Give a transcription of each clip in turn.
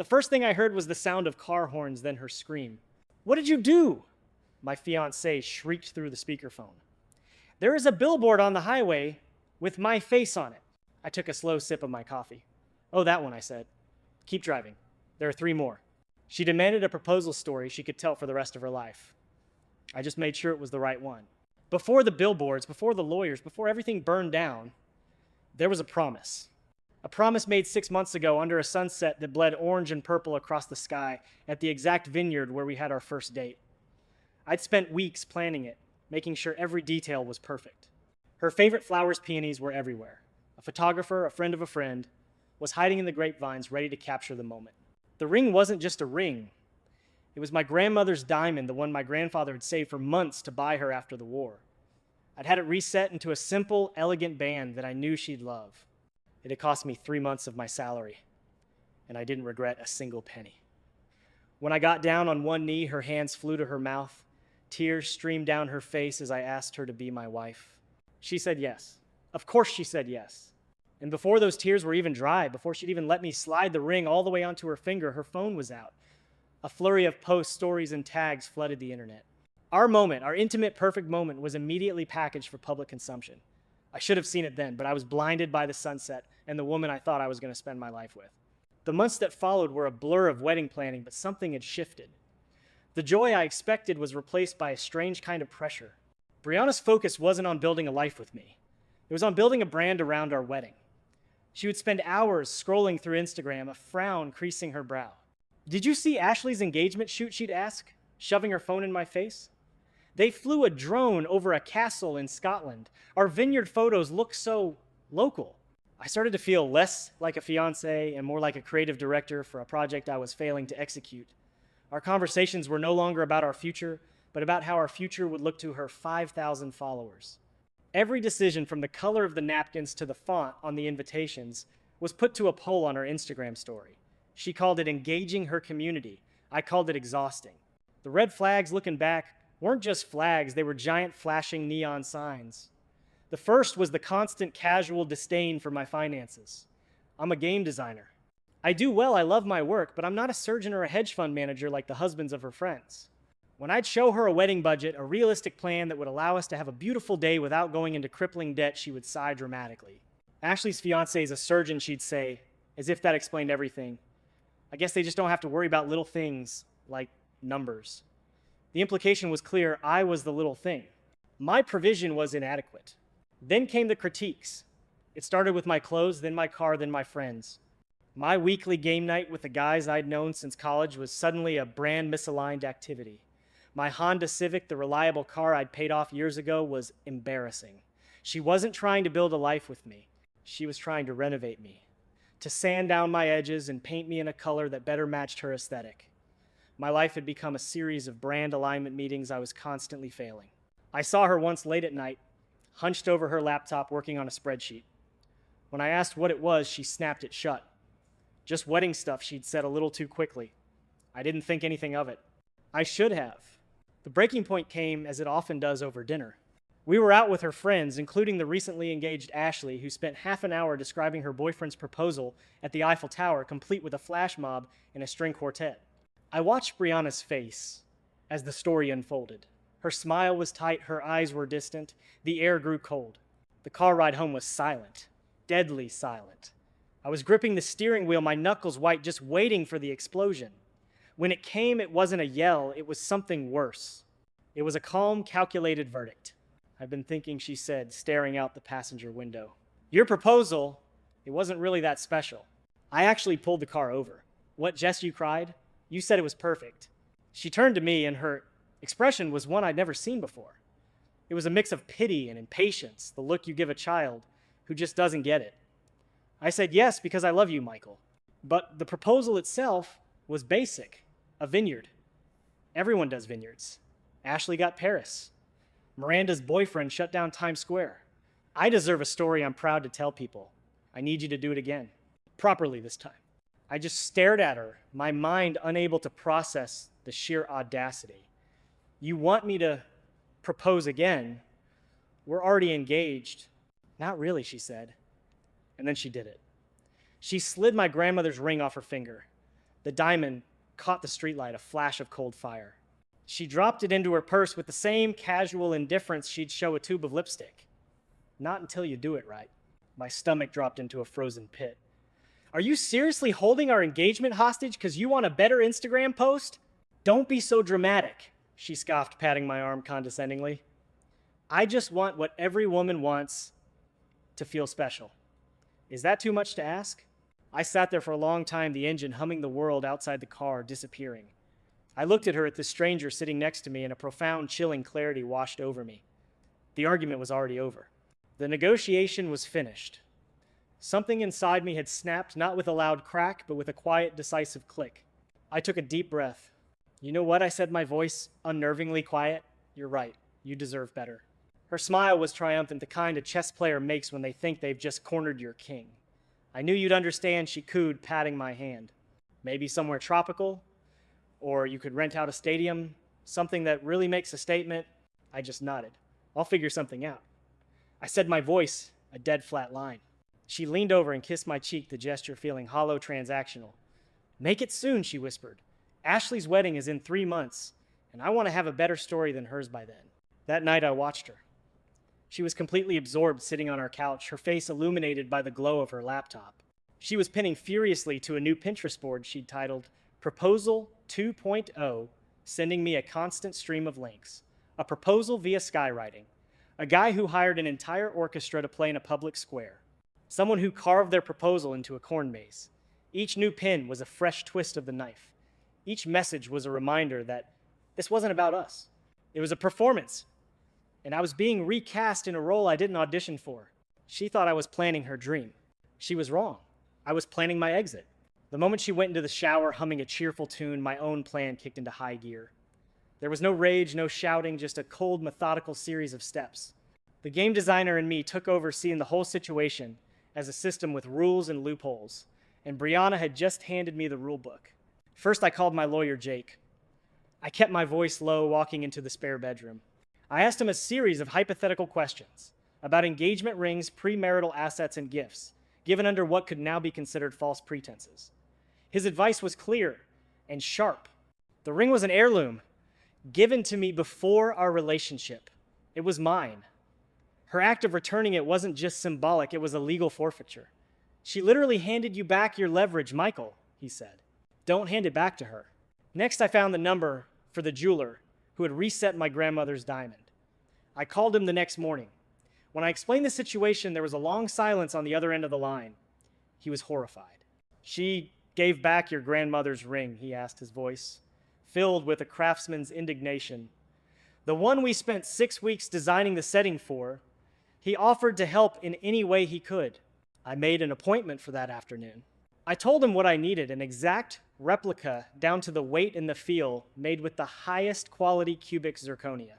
The first thing I heard was the sound of car horns, then her scream. "What did you do?" My fiancée shrieked through the speakerphone. "There is a billboard on the highway with my face on it." I took a slow sip of my coffee. "Oh, that one," I said. "Keep driving. There are 3 more." She demanded a proposal story she could tell for the rest of her life. I just made sure it was the right one. Before the billboards, before the lawyers, before everything burned down, there was a promise. A promise made 6 months ago under a sunset that bled orange and purple across the sky at the exact vineyard where we had our first date. I'd spent weeks planning it, making sure every detail was perfect. Her favorite flowers peonies were everywhere. A photographer, a friend of a friend, was hiding in the grapevines ready to capture the moment. The ring wasn't just a ring. It was my grandmother's diamond, the one my grandfather had saved for months to buy her after the war. I'd had it reset into a simple, elegant band that I knew she'd love. It had cost me 3 months of my salary, and I didn't regret a single penny. When I got down on one knee, her hands flew to her mouth. Tears streamed down her face as I asked her to be my wife. She said yes. Of course she said yes. And before those tears were even dry, before she'd even let me slide the ring all the way onto her finger, her phone was out. A flurry of posts, stories, and tags flooded the internet. Our moment, our intimate, perfect moment, was immediately packaged for public consumption. I should have seen it then, but I was blinded by the sunset and the woman I thought I was going to spend my life with. The months that followed were a blur of wedding planning, but something had shifted. The joy I expected was replaced by a strange kind of pressure. Brianna's focus wasn't on building a life with me. It was on building a brand around our wedding. She would spend hours scrolling through Instagram, a frown creasing her brow. "Did you see Ashley's engagement shoot?" she'd ask, shoving her phone in my face. "They flew a drone over a castle in Scotland. Our vineyard photos look so local." I started to feel less like a fiancé and more like a creative director for a project I was failing to execute. Our conversations were no longer about our future, but about how our future would look to her 5,000 followers. Every decision, from the color of the napkins to the font on the invitations, was put to a poll on her Instagram story. She called it engaging her community. I called it exhausting. The red flags, looking back, weren't just flags, they were giant flashing neon signs. The first was the constant casual disdain for my finances. I'm a game designer. I do well, I love my work, but I'm not a surgeon or a hedge fund manager like the husbands of her friends. When I'd show her a wedding budget, a realistic plan that would allow us to have a beautiful day without going into crippling debt, she would sigh dramatically. "Ashley's fiancé is a surgeon," she'd say, as if that explained everything. "I guess they just don't have to worry about little things like numbers." The implication was clear: I was the little thing. My provision was inadequate. Then came the critiques. It started with my clothes, then my car, then my friends. My weekly game night with the guys I'd known since college was suddenly a brand misaligned activity. My Honda Civic, the reliable car I'd paid off years ago, was embarrassing. She wasn't trying to build a life with me. She was trying to renovate me, to sand down my edges and paint me in a color that better matched her aesthetic. My life had become a series of brand alignment meetings I was constantly failing. I saw her once late at night, hunched over her laptop working on a spreadsheet. When I asked what it was, she snapped it shut. Just wedding stuff, she'd said a little too quickly. I didn't think anything of it. I should have. The breaking point came, as it often does, over dinner. We were out with her friends, including the recently engaged Ashley, who spent half an hour describing her boyfriend's proposal at the Eiffel Tower, complete with a flash mob and a string quartet. I watched Brianna's face as the story unfolded. Her smile was tight, her eyes were distant, the air grew cold. The car ride home was silent, deadly silent. I was gripping the steering wheel, my knuckles white, just waiting for the explosion. When it came, it wasn't a yell, it was something worse. It was a calm, calculated verdict. "I've been thinking," she said, staring out the passenger window. "Your proposal, it wasn't really that special." I actually pulled the car over. "What, Jess, you cried? You said it was perfect." She turned to me, and her expression was one I'd never seen before. It was a mix of pity and impatience, the look you give a child who just doesn't get it. I said, "Yes, because I love you, Michael." But the proposal itself was basic. A vineyard. Everyone does vineyards. Ashley got Paris. Miranda's boyfriend shut down Times Square. I deserve a story I'm proud to tell people. I need you to do it again. Properly this time. I just stared at her, my mind unable to process the sheer audacity. "You want me to propose again? We're already engaged." "Not really," she said. And then she did it. She slid my grandmother's ring off her finger. The diamond caught the streetlight, a flash of cold fire. She dropped it into her purse with the same casual indifference she'd show a tube of lipstick. Not until you do it right. My stomach dropped into a frozen pit. Are you seriously holding our engagement hostage because you want a better Instagram post? Don't be so dramatic, she scoffed, patting my arm condescendingly. I just want what every woman wants, to feel special. Is that too much to ask? I sat there for a long time, the engine humming the world outside the car, disappearing. I looked at her, at the stranger sitting next to me, and a profound, chilling clarity washed over me. The argument was already over. The negotiation was finished. Something inside me had snapped, not with a loud crack, but with a quiet, decisive click. I took a deep breath. You know what? I said, my voice unnervingly quiet. You're right. You deserve better. Her smile was triumphant, the kind a chess player makes when they think they've just cornered your king. I knew you'd understand, she cooed, patting my hand. Maybe somewhere tropical, or you could rent out a stadium, something that really makes a statement. I just nodded. I'll figure something out. I said, my voice a dead flat line. She leaned over and kissed my cheek, the gesture feeling hollow, transactional. Make it soon, she whispered. Ashley's wedding is in 3 months, and I want to have a better story than hers by then. That night I watched her. She was completely absorbed, sitting on our couch, her face illuminated by the glow of her laptop. She was pinning furiously to a new Pinterest board she'd titled Proposal 2.0, sending me a constant stream of links. A proposal via skywriting. A guy who hired an entire orchestra to play in a public square. Someone who carved their proposal into a corn maze. Each new pin was a fresh twist of the knife. Each message was a reminder that this wasn't about us. It was a performance. And I was being recast in a role I didn't audition for. She thought I was planning her dream. She was wrong. I was planning my exit. The moment she went into the shower humming a cheerful tune, my own plan kicked into high gear. There was no rage, no shouting, just a cold, methodical series of steps. The game designer in me took over, seeing the whole situation as a system with rules and loopholes, and Brianna had just handed me the rule book. First, I called my lawyer, Jake. I kept my voice low, walking into the spare bedroom. I asked him a series of hypothetical questions about engagement rings, premarital assets, and gifts, given under what could now be considered false pretenses. His advice was clear and sharp. The ring was an heirloom, given to me before our relationship. It was mine. Her act of returning it wasn't just symbolic, it was a legal forfeiture. She literally handed you back your leverage, Michael, he said. Don't hand it back to her. Next, I found the number for the jeweler who had reset my grandmother's diamond. I called him the next morning. When I explained the situation, there was a long silence on the other end of the line. He was horrified. She gave back your grandmother's ring, he asked, his voice filled with a craftsman's indignation. The one we spent 6 weeks designing the setting for. He offered to help in any way he could. I made an appointment for that afternoon. I told him what I needed, an exact replica down to the weight and the feel, made with the highest quality cubic zirconia.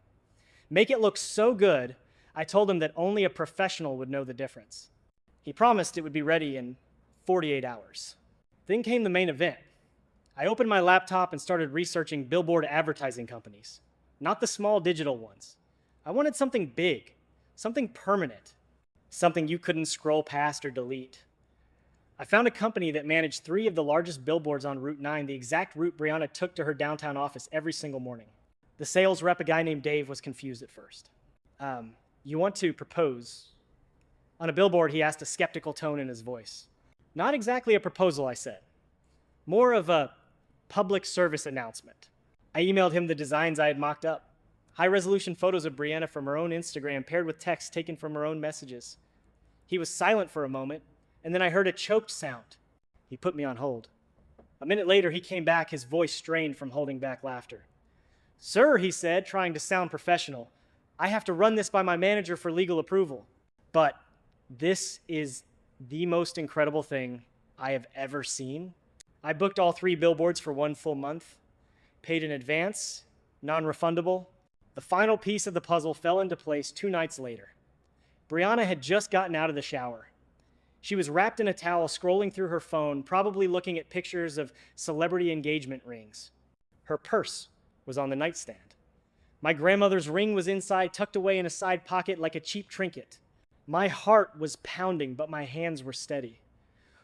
Make it look so good, I told him that only a professional would know the difference. He promised it would be ready in 48 hours. Then came the main event. I opened my laptop and started researching billboard advertising companies, not the small digital ones. I wanted something big, something permanent, something you couldn't scroll past or delete. I found a company that managed 3 of the largest billboards on Route 9, the exact route Brianna took to her downtown office every single morning. The sales rep, a guy named Dave, was confused at first. You want to propose? On a billboard, he asked, a skeptical tone in his voice. Not exactly a proposal, I said. More of a public service announcement. I emailed him the designs I had mocked up. High-resolution photos of Brianna from her own Instagram paired with texts taken from her own messages. He was silent for a moment, and then I heard a choked sound. He put me on hold. A minute later, he came back, his voice strained from holding back laughter. Sir, he said, trying to sound professional, I have to run this by my manager for legal approval. But this is the most incredible thing I have ever seen. I booked all 3 billboards for 1 full month, paid in advance, non-refundable. The final piece of the puzzle fell into place 2 nights later. Brianna had just gotten out of the shower. She was wrapped in a towel, scrolling through her phone, probably looking at pictures of celebrity engagement rings. Her purse was on the nightstand. My grandmother's ring was inside, tucked away in a side pocket like a cheap trinket. My heart was pounding, but my hands were steady.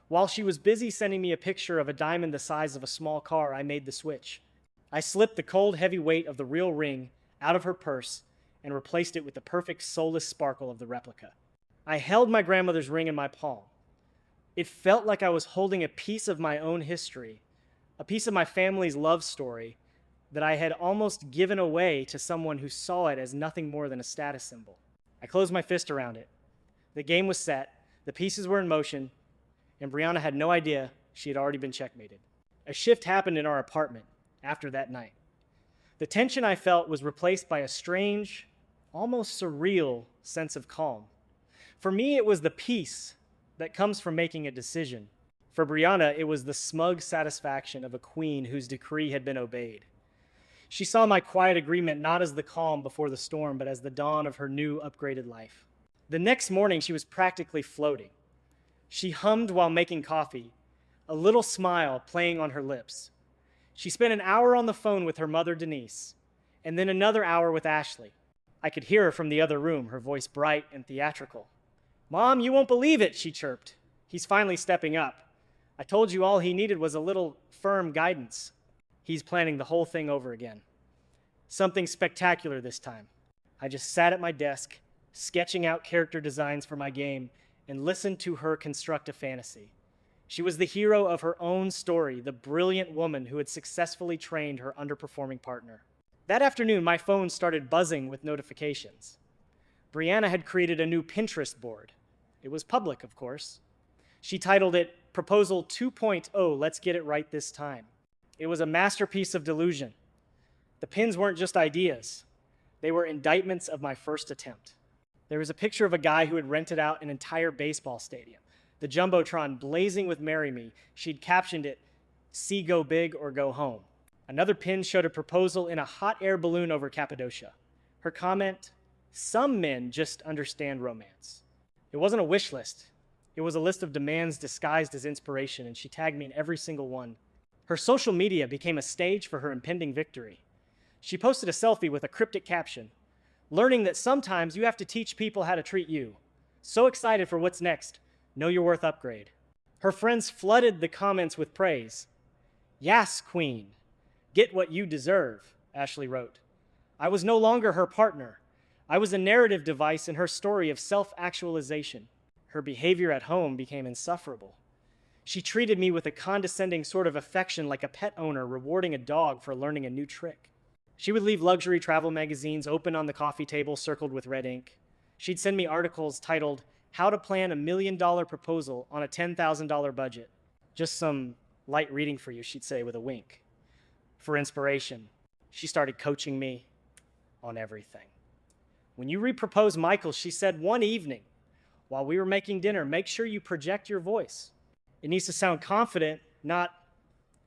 While she was busy sending me a picture of a diamond the size of a small car, I made the switch. I slipped the cold, heavy weight of the real ring out of her purse and replaced it with the perfect soulless sparkle of the replica. I held my grandmother's ring in my palm. It felt like I was holding a piece of my own history, a piece of my family's love story that I had almost given away to someone who saw it as nothing more than a status symbol. I closed my fist around it. The game was set, the pieces were in motion, and Brianna had no idea she had already been checkmated. A shift happened in our apartment after that night. The tension I felt was replaced by a strange, almost surreal sense of calm. For me, it was the peace that comes from making a decision. For Brianna, it was the smug satisfaction of a queen whose decree had been obeyed. She saw my quiet agreement not as the calm before the storm, but as the dawn of her new, upgraded life. The next morning, she was practically floating. She hummed while making coffee, a little smile playing on her lips. She spent an hour on the phone with her mother, Denise, and then another hour with Ashley. I could hear her from the other room, her voice bright and theatrical. "Mom, you won't believe it," she chirped. "He's finally stepping up. I told you all he needed was a little firm guidance. He's planning the whole thing over again. Something spectacular this time." I just sat at my desk, sketching out character designs for my game, and listened to her construct a fantasy. She was the hero of her own story, the brilliant woman who had successfully trained her underperforming partner. That afternoon, my phone started buzzing with notifications. Brianna had created a new Pinterest board. It was public, of course. She titled it Proposal 2.0, Let's Get It Right This Time. It was a masterpiece of delusion. The pins weren't just ideas. They were indictments of my first attempt. There was a picture of a guy who had rented out an entire baseball stadium, the Jumbotron blazing with "Marry Me." She'd captioned it, "See Go Big or Go Home." Another pin showed a proposal in a hot air balloon over Cappadocia. Her comment, "Some men just understand romance." It wasn't a wish list. It was a list of demands disguised as inspiration, and she tagged me in every single one. Her social media became a stage for her impending victory. She posted a selfie with a cryptic caption, "Learning that sometimes you have to teach people how to treat you. So excited for what's next. Know your worth upgrade." Her friends flooded the comments with praise. "Yas, queen. Get what you deserve," Ashley wrote. I was no longer her partner. I was a narrative device in her story of self-actualization. Her behavior at home became insufferable. She treated me with a condescending sort of affection, like a pet owner rewarding a dog for learning a new trick. She would leave luxury travel magazines open on the coffee table circled with red ink. She'd send me articles titled, "How to Plan a $1 Million Proposal on a $10,000 Budget." Just some light reading for you, she'd say with a wink. For inspiration, she started coaching me on everything. "When you repropose Michael," she said one evening while we were making dinner, "make sure you project your voice. It needs to sound confident, not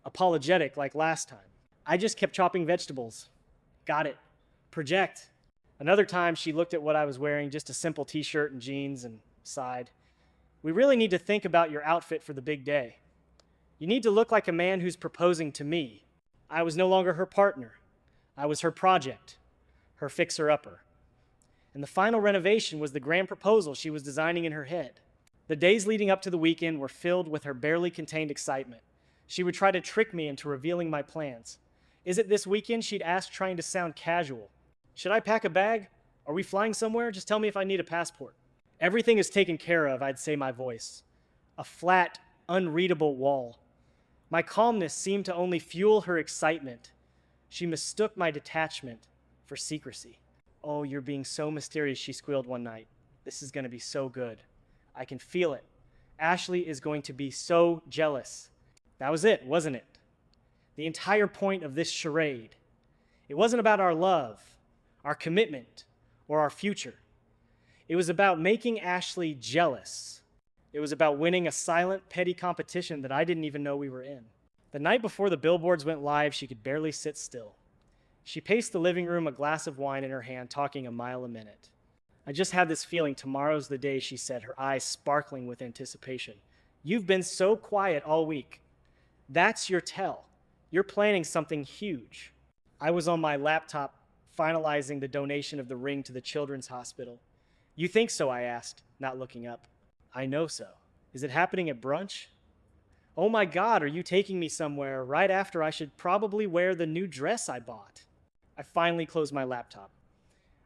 apologetic like last time." I just kept chopping vegetables. Got it. Project. Another time, she looked at what I was wearing, just a simple t-shirt and jeans, and sighed. "We really need to think about your outfit for the big day. You need to look like a man who's proposing to me." I was no longer her partner. I was her project, her fixer-upper. And the final renovation was the grand proposal she was designing in her head. The days leading up to the weekend were filled with her barely contained excitement. She would try to trick me into revealing my plans. "Is it this weekend?" she'd ask, trying to sound casual. "Should I pack a bag? Are we flying somewhere? Just tell me if I need a passport." "Everything is taken care of," I'd say, my voice. A flat, unreadable wall. My calmness seemed to only fuel her excitement. She mistook my detachment for secrecy. "Oh, you're being so mysterious," she squealed one night. "This is going to be so good. I can feel it. Ashley is going to be so jealous." That was it, wasn't it? The entire point of this charade. It wasn't about our love, our commitment, or our future. It was about making Ashley jealous. It was about winning a silent, petty competition that I didn't even know we were in. The night before the billboards went live, she could barely sit still. She paced the living room, a glass of wine in her hand, talking a mile a minute. "I just had this feeling tomorrow's the day," she said, her eyes sparkling with anticipation. "You've been so quiet all week. That's your tell. You're planning something huge." I was on my laptop finalizing the donation of the ring to the Children's Hospital. "You think so?" I asked, not looking up. "I know so. Is it happening at brunch?" Oh my God, are you taking me somewhere right after I should probably wear the new dress I bought? I finally closed my laptop.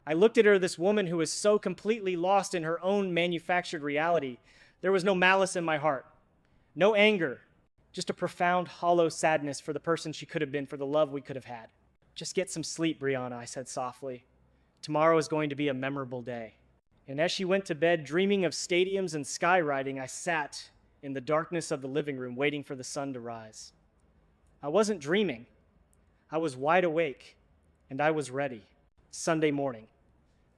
I looked at her, this woman who was so completely lost in her own manufactured reality. There was no malice in my heart, no anger, just a profound, hollow sadness for the person she could have been, for the love we could have had. Just get some sleep, Brianna, I said softly. Tomorrow is going to be a memorable day. And as she went to bed, dreaming of stadiums and skywriting, I sat in the darkness of the living room, waiting for the sun to rise. I wasn't dreaming. I was wide awake, and I was ready. Sunday morning,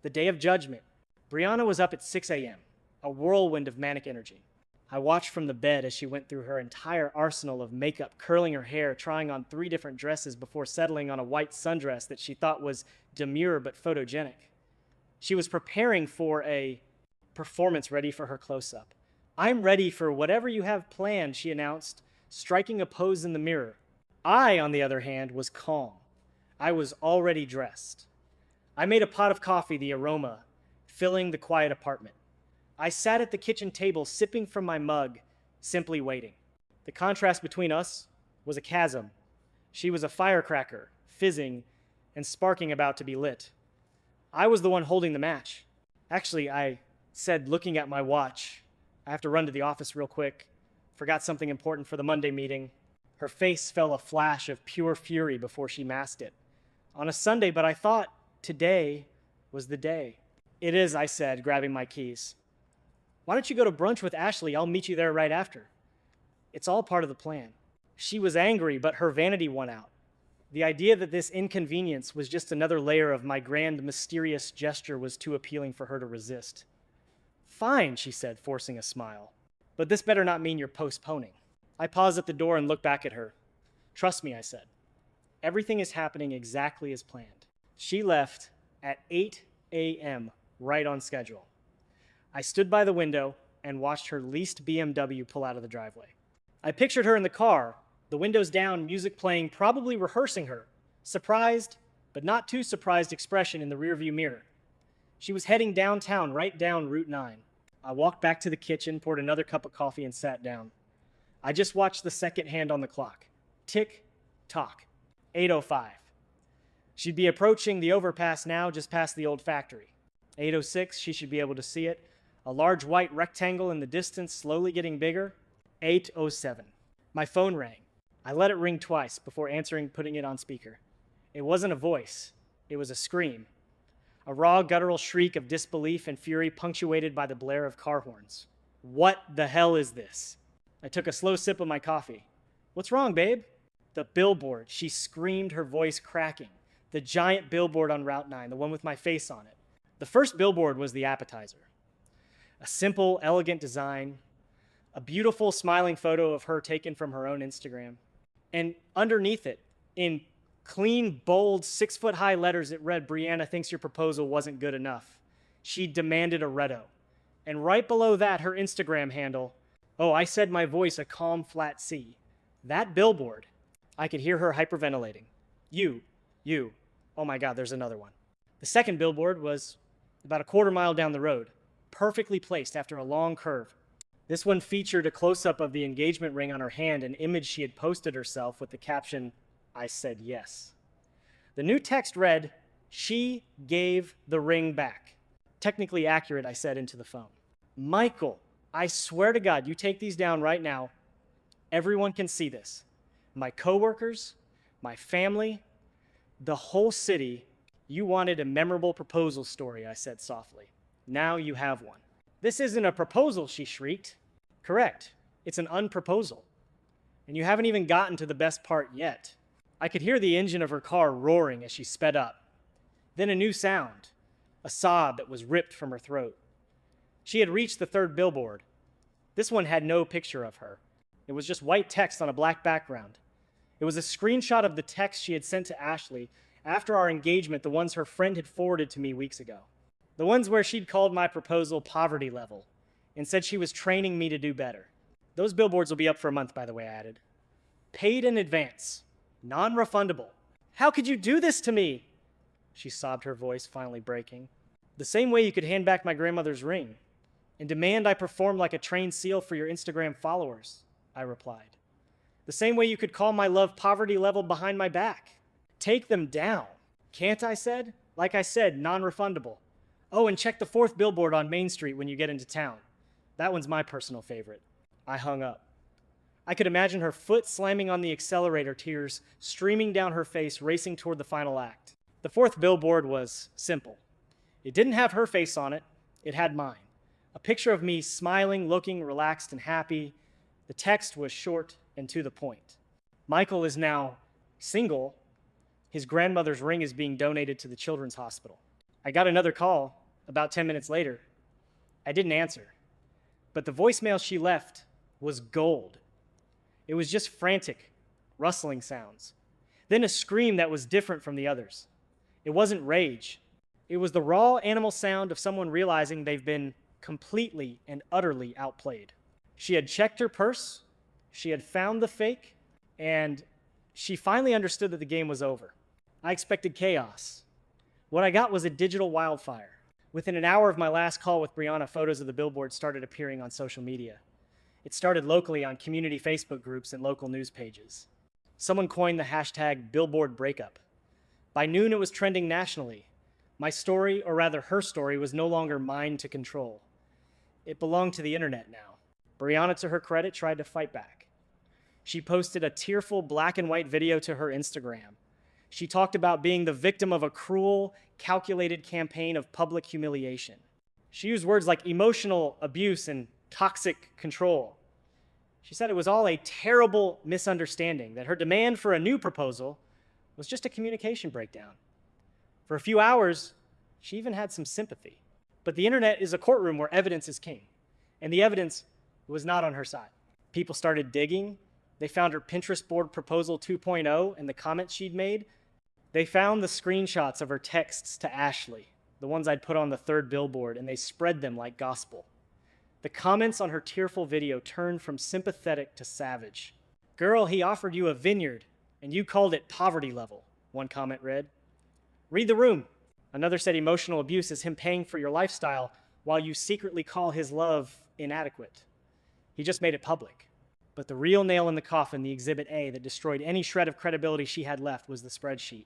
the day of judgment. Brianna was up at 6 a.m., a whirlwind of manic energy. I watched from the bed as she went through her entire arsenal of makeup, curling her hair, trying on 3 different dresses before settling on a white sundress that she thought was demure but photogenic. She was preparing for a performance ready for her close-up. I'm ready for whatever you have planned, she announced, striking a pose in the mirror. I, on the other hand, was calm. I was already dressed. I made a pot of coffee, the aroma filling the quiet apartment. I sat at the kitchen table, sipping from my mug, simply waiting. The contrast between us was a chasm. She was a firecracker, fizzing and sparking, about to be lit. I was the one holding the match. Actually, I said, looking at my watch, I have to run to the office real quick. Forgot something important for the Monday meeting. Her face fell a flash of pure fury before she masked it. On a Sunday, but I thought today was the day. It is, I said, grabbing my keys. Why don't you go to brunch with Ashley? I'll meet you there right after. It's all part of the plan. She was angry, but her vanity won out. The idea that this inconvenience was just another layer of my grand, mysterious gesture was too appealing for her to resist. Fine, she said, forcing a smile. But this better not mean you're postponing. I paused at the door and looked back at her. Trust me, I said. Everything is happening exactly as planned. She left at 8 a.m., right on schedule. I stood by the window and watched her leased BMW pull out of the driveway. I pictured her in the car, the windows down, music playing, probably rehearsing her surprised, but not too surprised expression in the rearview mirror. She was heading downtown, right down Route 9. I walked back to the kitchen, poured another cup of coffee, and sat down. I just watched the second hand on the clock. Tick, tock. 8:05. She'd be approaching the overpass now, just past the old factory. 8:06, she should be able to see it. A large white rectangle in the distance, slowly getting bigger. 8:07. My phone rang. I let it ring twice before answering, putting it on speaker. It wasn't a voice. It was a scream. A raw, guttural shriek of disbelief and fury, punctuated by the blare of car horns. What the hell is this? I took a slow sip of my coffee. What's wrong, babe? The billboard, she screamed, her voice cracking. The giant billboard on Route 9, the one with my face on it. The first billboard was the appetizer. A simple, elegant design, a beautiful, smiling photo of her taken from her own Instagram. And underneath it, in clean, bold, 6-foot-high letters, it read, Brianna thinks your proposal wasn't good enough. She demanded a redo. And right below that, her Instagram handle, oh, I said my voice a calm, flat C. That billboard, I could hear her hyperventilating. You, oh my God, there's another one. The second billboard was about a quarter-mile down the road, perfectly placed after a long curve. This one featured a close-up of the engagement ring on her hand, an image she had posted herself with the caption, I said yes. The new text read, she gave the ring back. Technically accurate, I said into the phone. Michael, I swear to God, you take these down right now. Everyone can see this. My coworkers, my family, the whole city. You wanted a memorable proposal story, I said softly. Now you have one. This isn't a proposal, she shrieked. Correct. It's an unproposal. And you haven't even gotten to the best part yet. I could hear the engine of her car roaring as she sped up. Then a new sound, a sob that was ripped from her throat. She had reached the third billboard. This one had no picture of her. It was just white text on a black background. It was a screenshot of the text she had sent to Ashley after our engagement, the ones her friend had forwarded to me weeks ago. The ones where she'd called my proposal poverty level and said she was training me to do better. Those billboards will be up for a month, by the way, I added. Paid in advance. Non-refundable. How could you do this to me? She sobbed, her voice finally breaking. The same way you could hand back my grandmother's ring and demand I perform like a trained SEAL for your Instagram followers, I replied. The same way you could call my love poverty level behind my back. Take them down. Can't I said? Like I said, non-refundable. Oh, and check the 4th billboard on Main Street when you get into town. That one's my personal favorite. I hung up. I could imagine her foot slamming on the accelerator, tears streaming down her face, racing toward the final act. The 4th billboard was simple. It didn't have her face on it. It had mine. A picture of me smiling, looking relaxed and happy. The text was short and to the point. Michael is now single. His grandmother's ring is being donated to the children's hospital. I got another call about 10 minutes later. I didn't answer, but the voicemail she left was gold. It was just frantic, rustling sounds. Then a scream that was different from the others. It wasn't rage. It was the raw animal sound of someone realizing they've been completely and utterly outplayed. She had checked her purse, she had found the fake, and she finally understood that the game was over. I expected chaos. What I got was a digital wildfire. Within an hour of my last call with Brianna, photos of the billboard started appearing on social media. It started locally on community Facebook groups and local news pages. Someone coined the hashtag Billboard Breakup. By noon, it was trending nationally. My story, or rather her story, was no longer mine to control. It belonged to the internet now. Brianna, to her credit, tried to fight back. She posted a tearful black and white video to her Instagram. She talked about being the victim of a cruel, calculated campaign of public humiliation. She used words like emotional abuse and toxic control. She said it was all a terrible misunderstanding, that her demand for a new proposal was just a communication breakdown. For a few hours, she even had some sympathy. But the internet is a courtroom where evidence is king, and the evidence was not on her side. People started digging. They found her Pinterest board proposal 2.0 and the comments she'd made. They found the screenshots of her texts to Ashley, the ones I'd put on the 3rd billboard, and they spread them like gospel. The comments on her tearful video turned from sympathetic to savage. "Girl, he offered you a vineyard, and you called it poverty level," one comment read. "Read the room." Another said emotional abuse is him paying for your lifestyle while you secretly call his love inadequate. He just made it public. But the real nail in the coffin, the Exhibit A that destroyed any shred of credibility she had left, was the spreadsheet.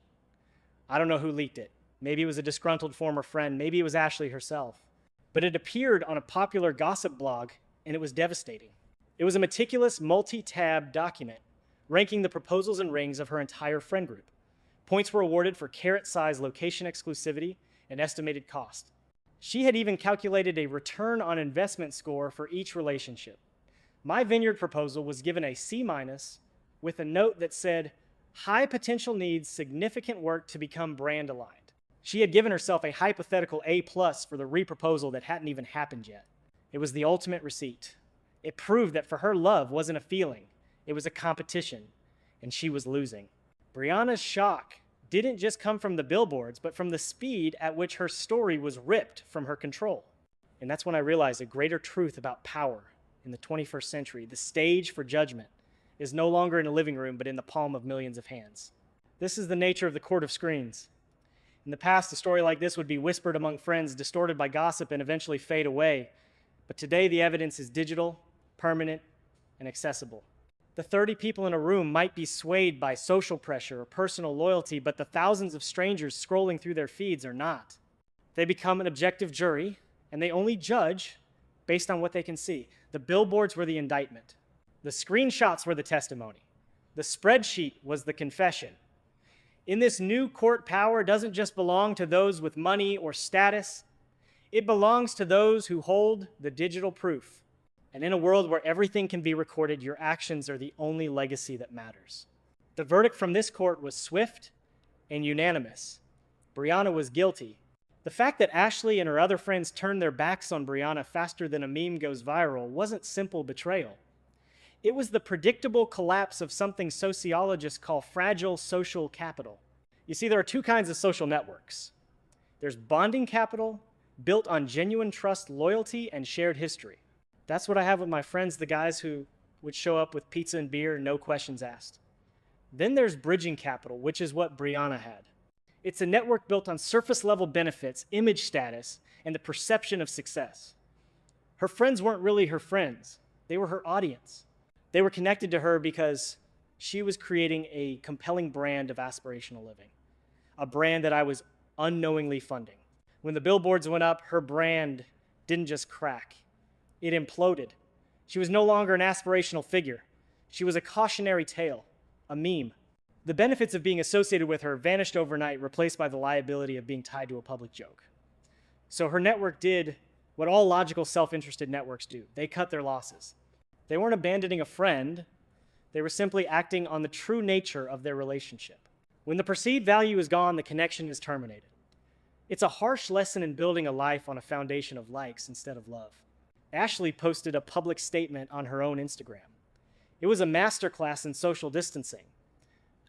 I don't know who leaked it. Maybe it was a disgruntled former friend. Maybe it was Ashley herself. But it appeared on a popular gossip blog, and it was devastating. It was a meticulous multi-tab document ranking the proposals and rings of her entire friend group. Points were awarded for carat-size location exclusivity and estimated cost. She had even calculated a return on investment score for each relationship. My vineyard proposal was given a C- with a note that said, "High potential needs significant work to become brand aligned." She had given herself a hypothetical A+ for the reproposal that hadn't even happened yet. It was the ultimate receipt. It proved that for her, love wasn't a feeling. It was a competition, and she was losing. Brianna's shock didn't just come from the billboards, but from the speed at which her story was ripped from her control. And that's when I realized a greater truth about power in the 21st century. The stage for judgment is no longer in a living room, but in the palm of millions of hands. This is the nature of the court of screens. In the past, a story like this would be whispered among friends, distorted by gossip, and eventually fade away. But today, the evidence is digital, permanent, and accessible. The 30 people in a room might be swayed by social pressure or personal loyalty, but the thousands of strangers scrolling through their feeds are not. They become an objective jury, and they only judge based on what they can see. The billboards were the indictment. The screenshots were the testimony. The spreadsheet was the confession. In this new court, power doesn't just belong to those with money or status. It belongs to those who hold the digital proof. And in a world where everything can be recorded, your actions are the only legacy that matters. The verdict from this court was swift and unanimous. Brianna was guilty. The fact that Ashley and her other friends turned their backs on Brianna faster than a meme goes viral wasn't simple betrayal. It was the predictable collapse of something sociologists call fragile social capital. You see, there are two kinds of social networks. There's bonding capital, built on genuine trust, loyalty, and shared history. That's what I have with my friends, the guys who would show up with pizza and beer, no questions asked. Then there's bridging capital, which is what Brianna had. It's a network built on surface-level benefits, image status, and the perception of success. Her friends weren't really her friends. They were her audience. They were connected to her because She was creating a compelling brand of aspirational living, a brand that I was unknowingly funding. When the billboards went up, her brand didn't just crack, it imploded. She was no longer an aspirational figure. She was a cautionary tale, a meme. The benefits of being associated with her vanished overnight, replaced by the liability of being tied to a public joke. So her network did what all logical, self-interested networks do. They cut their losses. They weren't abandoning a friend. They were simply acting on the true nature of their relationship. When the perceived value is gone, the connection is terminated. It's a harsh lesson in building a life on a foundation of likes instead of love. Ashley posted a public statement on her own Instagram. It was a masterclass in social distancing.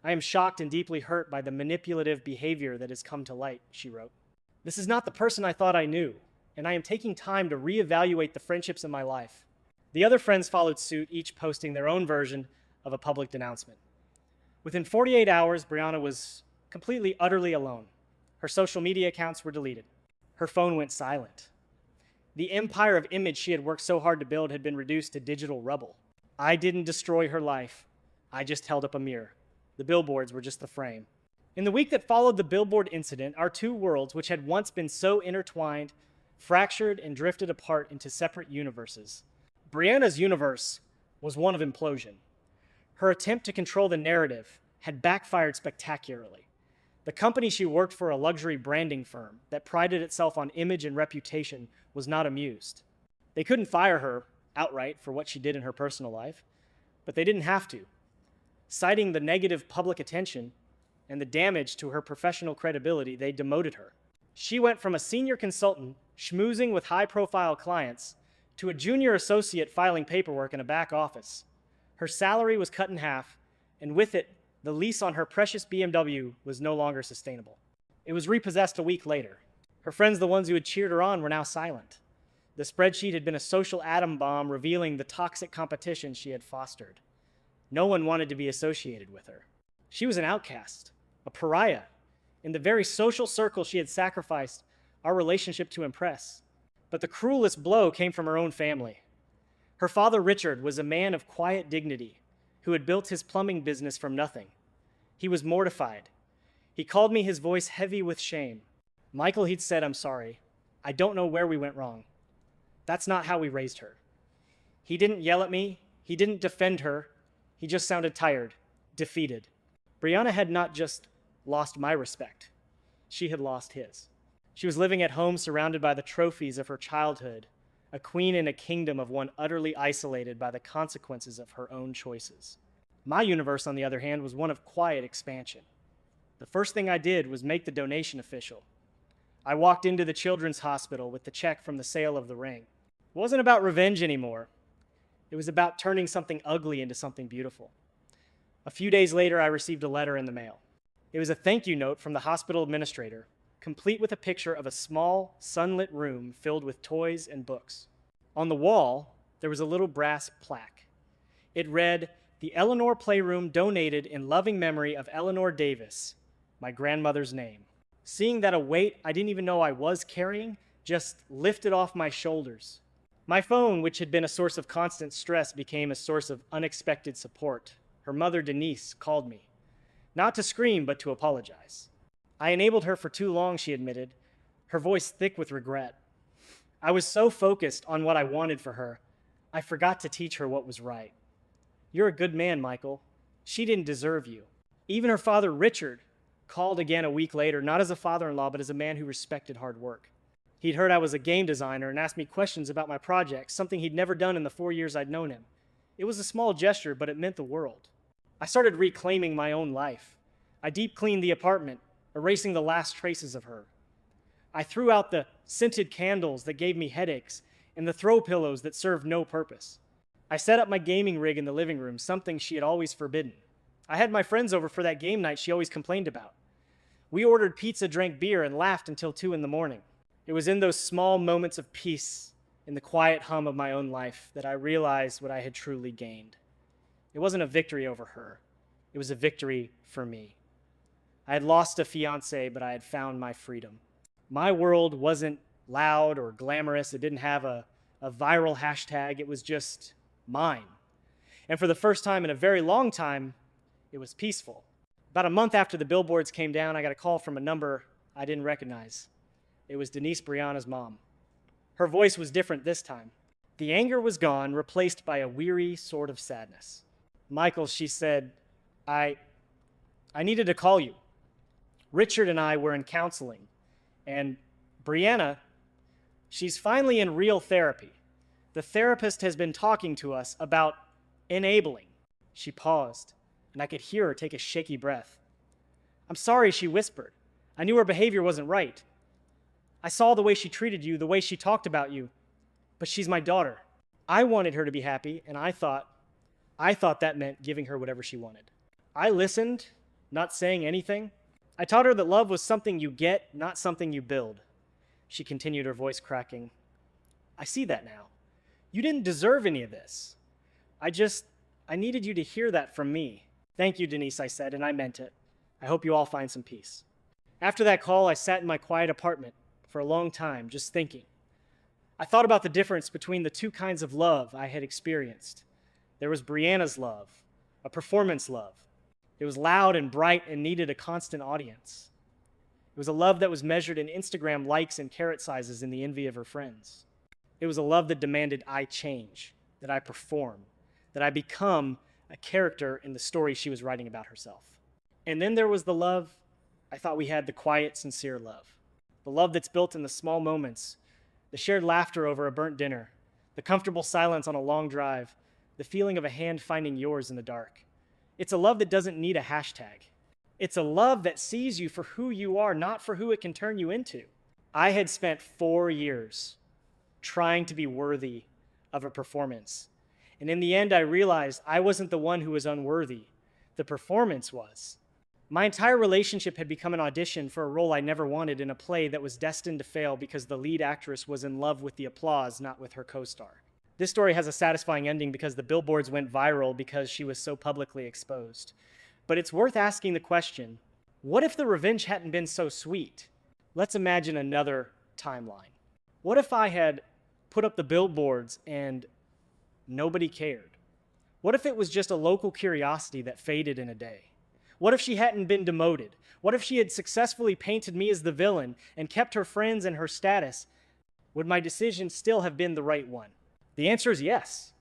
I am shocked and deeply hurt by the manipulative behavior that has come to light, she wrote. This is not the person I thought I knew, and I am taking time to reevaluate the friendships in my life. The other friends followed suit, each posting their own version of a public denouncement. Within 48 hours, Brianna was completely, utterly alone. Her social media accounts were deleted. Her phone went silent. The empire of image she had worked so hard to build had been reduced to digital rubble. I didn't destroy her life. I just held up a mirror. The billboards were just the frame. In the week that followed the billboard incident, our two worlds, which had once been so intertwined, fractured and drifted apart into separate universes. Brianna's universe was one of implosion. Her attempt to control the narrative had backfired spectacularly. The company she worked for, a luxury branding firm that prided itself on image and reputation, was not amused. They couldn't fire her outright for what she did in her personal life, but they didn't have to. Citing the negative public attention and the damage to her professional credibility, they demoted her. She went from a senior consultant schmoozing with high-profile clients to a junior associate filing paperwork in a back office. Her salary was cut in half, and with it, the lease on her precious BMW was no longer sustainable. It was repossessed a week later. Her friends, the ones who had cheered her on, were now silent. The spreadsheet had been a social atom bomb revealing the toxic competition she had fostered. No one wanted to be associated with her. She was an outcast, a pariah, in the very social circle she had sacrificed our relationship to impress. But the cruelest blow came from her own family. Her father, Richard, was a man of quiet dignity who had built his plumbing business from nothing. He was mortified. He called me, his voice heavy with shame. Michael, he'd said, I'm sorry. I don't know where we went wrong. That's not how we raised her. He didn't yell at me. He didn't defend her. He just sounded tired, defeated. Brianna had not just lost my respect. She had lost his. She was living at home surrounded by the trophies of her childhood, a queen in a kingdom of one utterly isolated by the consequences of her own choices. My universe, on the other hand, was one of quiet expansion. The first thing I did was make the donation official. I walked into the children's hospital with the check from the sale of the ring. It wasn't about revenge anymore. It was about turning something ugly into something beautiful. A few days later, I received a letter in the mail. It was a thank you note from the hospital administrator, complete with a picture of a small, sunlit room filled with toys and books. On the wall, there was a little brass plaque. It read, "The Eleanor Playroom donated in loving memory of Eleanor Davis, my grandmother's name." Seeing that a weight I didn't even know I was carrying just lifted off my shoulders. My phone, which had been a source of constant stress, became a source of unexpected support. Her mother, Denise, called me. Not to scream, but to apologize. I enabled her for too long, she admitted, her voice thick with regret. I was so focused on what I wanted for her, I forgot to teach her what was right. You're a good man, Michael. She didn't deserve you. Even her father, Richard, called again a week later, not as a father-in-law, but as a man who respected hard work. He'd heard I was a game designer and asked me questions about my projects, something he'd never done in the 4 years I'd known him. It was a small gesture, but it meant the world. I started reclaiming my own life. I deep cleaned the apartment, erasing the last traces of her. I threw out the scented candles that gave me headaches and the throw pillows that served no purpose. I set up my gaming rig in the living room, something she had always forbidden. I had my friends over for that game night she always complained about. We ordered pizza, drank beer, and laughed until 2 a.m. It was in those small moments of peace, in the quiet hum of my own life, that I realized what I had truly gained. It wasn't a victory over her. It was a victory for me. I had lost a fiancé, but I had found my freedom. My world wasn't loud or glamorous. It didn't have a viral hashtag. It was just mine. And for the first time in a very long time, It was peaceful. About a month after the billboards came down, I got a call from a number I didn't recognize. It was Denise Brianna's mom. Her voice was different this time. The anger was gone, replaced by a weary sort of sadness. Michael, she said, I needed to call you. Richard and I were in counseling, and Brianna, she's finally in real therapy. The therapist has been talking to us about enabling. She paused, and I could hear her take a shaky breath. I'm sorry, she whispered. I knew her behavior wasn't right. I saw the way she treated you, the way she talked about you. But she's my daughter. I wanted her to be happy, and I thought that meant giving her whatever she wanted. I listened, not saying anything. I taught her that love was something you get, not something you build. She continued, her voice cracking. I see that now. You didn't deserve any of this. I needed you to hear that from me. Thank you, Denise, I said, and I meant it. I hope you all find some peace. After that call, I sat in my quiet apartment for a long time, just thinking. I thought about the difference between the two kinds of love I had experienced. There was Brianna's love, a performance love. It was loud and bright and needed a constant audience. It was a love that was measured in Instagram likes and carrot sizes in the envy of her friends. It was a love that demanded I change, that I perform, that I become a character in the story she was writing about herself. And then there was the love I thought we had, the quiet, sincere love. The love that's built in the small moments, the shared laughter over a burnt dinner, the comfortable silence on a long drive, the feeling of a hand finding yours in the dark. It's a love that doesn't need a hashtag. It's a love that sees you for who you are, not for who it can turn you into. I had spent 4 years trying to be worthy of a performance. And in the end, I realized I wasn't the one who was unworthy. The performance was. My entire relationship had become an audition for a role I never wanted in a play that was destined to fail because the lead actress was in love with the applause, not with her co-star. This story has a satisfying ending because the billboards went viral because she was so publicly exposed. But it's worth asking the question, what if the revenge hadn't been so sweet? Let's imagine another timeline. What if I had put up the billboards and nobody cared? What if it was just a local curiosity that faded in a day? What if she hadn't been demoted? What if she had successfully painted me as the villain and kept her friends and her status? Would my decision still have been the right one? The answer is yes.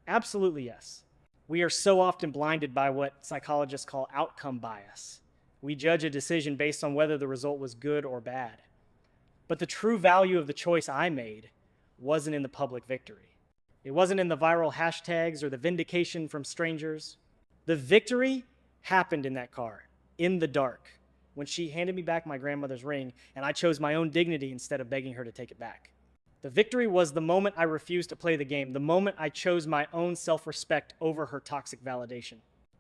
Absolutely yes. We are so often blinded by what psychologists call outcome bias. We judge a decision based on whether the result was good or bad. But the true value of the choice I made wasn't in the public victory. It wasn't in the viral hashtags or the vindication from strangers. The victory happened in that car, in the dark, when she handed me back my grandmother's ring and I chose my own dignity instead of begging her to take it back. The victory was the moment I refused to play the game, the moment I chose my own self-respect over her toxic validation.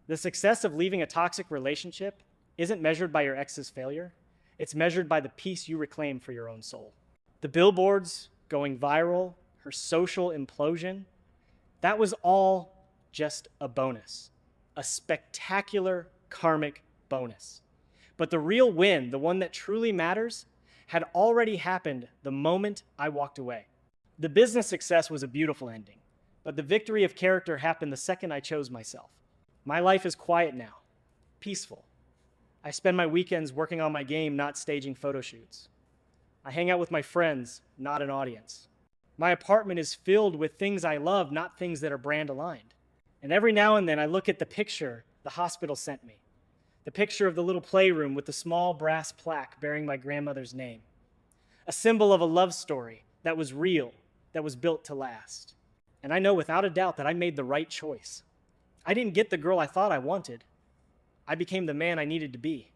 The success of leaving a toxic relationship isn't measured by your ex's failure. It's measured by the peace you reclaim for your own soul. The billboards going viral, her social implosion, that was all just a bonus. A spectacular karmic bonus. But the real win, the one that truly matters, had already happened the moment I walked away. The business success was a beautiful ending, but the victory of character happened the second I chose myself. My life is quiet now, peaceful. I spend my weekends working on my game, not staging photo shoots. I hang out with my friends, not an audience. My apartment is filled with things I love, not things that are brand aligned. And every now and then I look at the picture the hospital sent me. The picture of the little playroom with the small brass plaque bearing my grandmother's name. A symbol of a love story that was real, that was built to last. And I know without a doubt that I made the right choice. I didn't get the girl I thought I wanted. I became the man I needed to be.